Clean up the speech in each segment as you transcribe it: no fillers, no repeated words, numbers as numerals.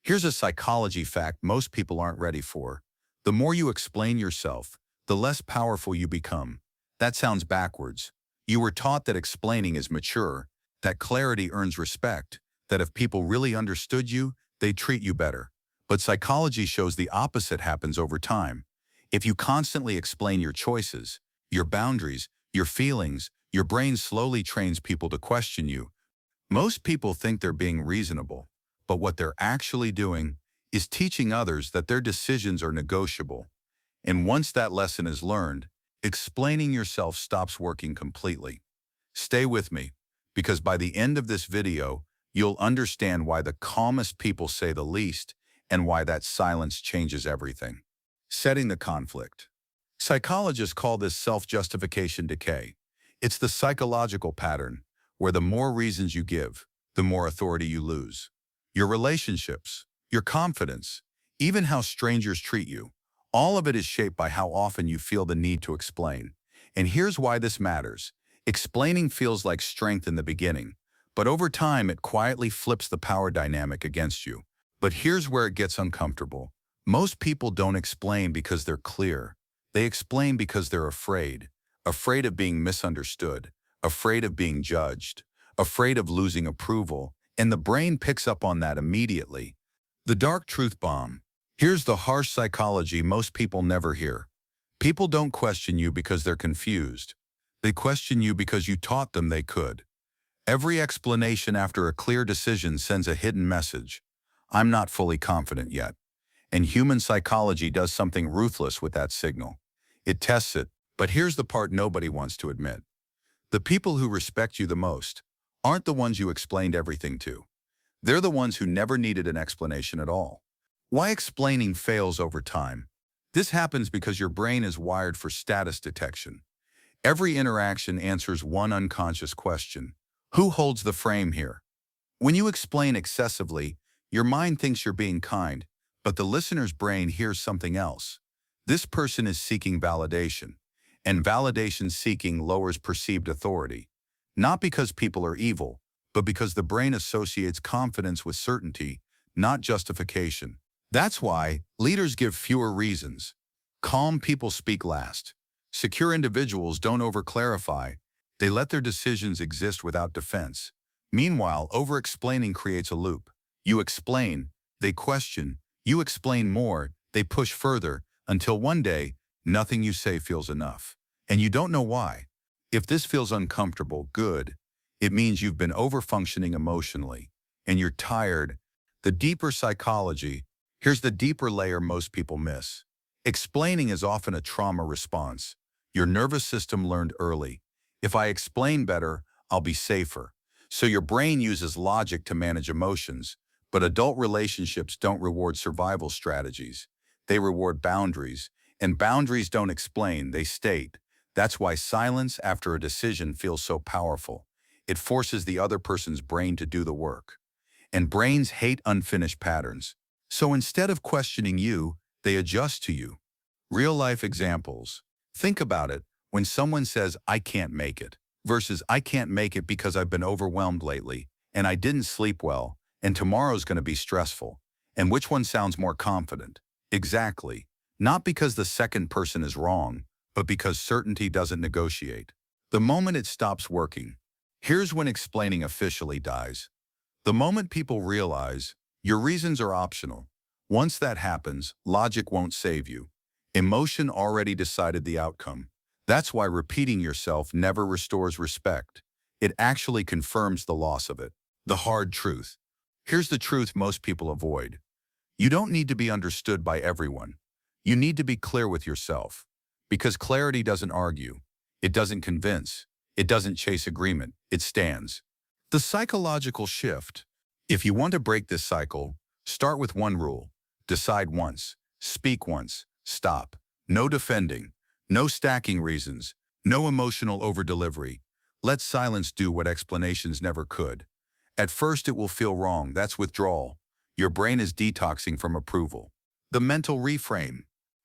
Here's a psychology fact most people aren't ready for. The more you explain yourself, the less powerful you become. That sounds backwards. You were taught that explaining is mature, that clarity earns respect, that if people really understood you, they'd treat you better. But psychology shows the opposite happens over time. If you constantly explain your choices, your boundaries, your feelings, your brain slowly trains people to question you. Most people think they're being reasonable, but what they're actually doing is teaching others that their decisions are negotiable. And once that lesson is learned, explaining yourself stops working completely. Stay with me, because by the end of this video, you'll understand why the calmest people say the least and why that silence changes everything. Setting the conflict. Psychologists call this self-justification decay. It's the psychological pattern where the more reasons you give, the more authority you lose. Your relationships, your confidence, even how strangers treat you, all of it is shaped by how often you feel the need to explain. And here's why this matters. Explaining feels like strength in the beginning, but over time it quietly flips the power dynamic against you. But here's where it gets uncomfortable. Most people don't explain because they're clear. They explain because they're afraid. Afraid of being misunderstood, afraid of being judged, afraid of losing approval, and the brain picks up on that immediately. The dark truth bomb. Here's the harsh psychology most people never hear. People don't question you because they're confused. They question you because you taught them they could. Every explanation after a clear decision sends a hidden message. I'm not fully confident yet. And human psychology does something ruthless with that signal. It tests it, but here's the part nobody wants to admit. The people who respect you the most aren't the ones you explained everything to. They're the ones who never needed an explanation at all. Why explaining fails over time? This happens because your brain is wired for status detection. Every interaction answers one unconscious question. Who holds the frame here? When you explain excessively, your mind thinks you're being kind, but the listener's brain hears something else. This person is seeking validation, and validation seeking lowers perceived authority. Not because people are evil, but because the brain associates confidence with certainty, not justification. That's why leaders give fewer reasons. Calm people speak last. Secure individuals don't over-clarify. They let their decisions exist without defense. Meanwhile, over-explaining creates a loop. You explain, they question. You explain more, they push further, until one day, nothing you say feels enough. And you don't know why. If this feels uncomfortable, good. It means you've been over-functioning emotionally, and you're tired. The deeper psychology. Here's the deeper layer most people miss. Explaining is often a trauma response. Your nervous system learned early. If I explain better, I'll be safer. So your brain uses logic to manage emotions, but adult relationships don't reward survival strategies. They reward boundaries, and boundaries don't explain, they state. That's why silence after a decision feels so powerful. It forces the other person's brain to do the work. And brains hate unfinished patterns. So instead of questioning you, they adjust to you. Real-life examples. Think about it when someone says, I can't make it, versus I can't make it because I've been overwhelmed lately, and I didn't sleep well, and tomorrow's going to be stressful. And which one sounds more confident? Exactly. Not because the second person is wrong, but because certainty doesn't negotiate. The moment it stops working, here's when explaining officially dies. The moment people realize your reasons are optional. Once that happens, logic won't save you. Emotion already decided the outcome. That's why repeating yourself never restores respect. It actually confirms the loss of it. The hard truth. Here's the truth most people avoid. You don't need to be understood by everyone. You need to be clear with yourself. Because clarity doesn't argue. It doesn't convince. It doesn't chase agreement. It stands. The psychological shift. If you want to break this cycle, start with one rule. Decide once. Speak once. Stop. No defending. No stacking reasons. No emotional over-delivery. Let silence do what explanations never could. At first it will feel wrong. That's withdrawal. Your brain is detoxing from approval. The mental reframe.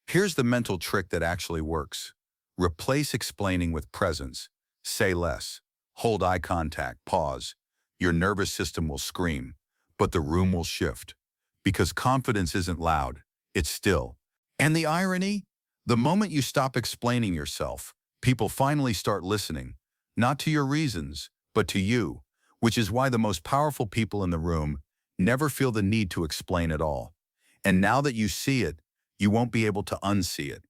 Here's the mental trick that actually works. Replace explaining with presence. Say less. Hold eye contact. Pause. Your nervous system will scream, but the room will shift. because confidence isn't loud, it's still. And the irony? The moment you stop explaining yourself, people finally start listening, not to your reasons, but to you, which is why the most powerful people in the room never feel the need to explain at all. And now that you see it, you won't be able to unsee it.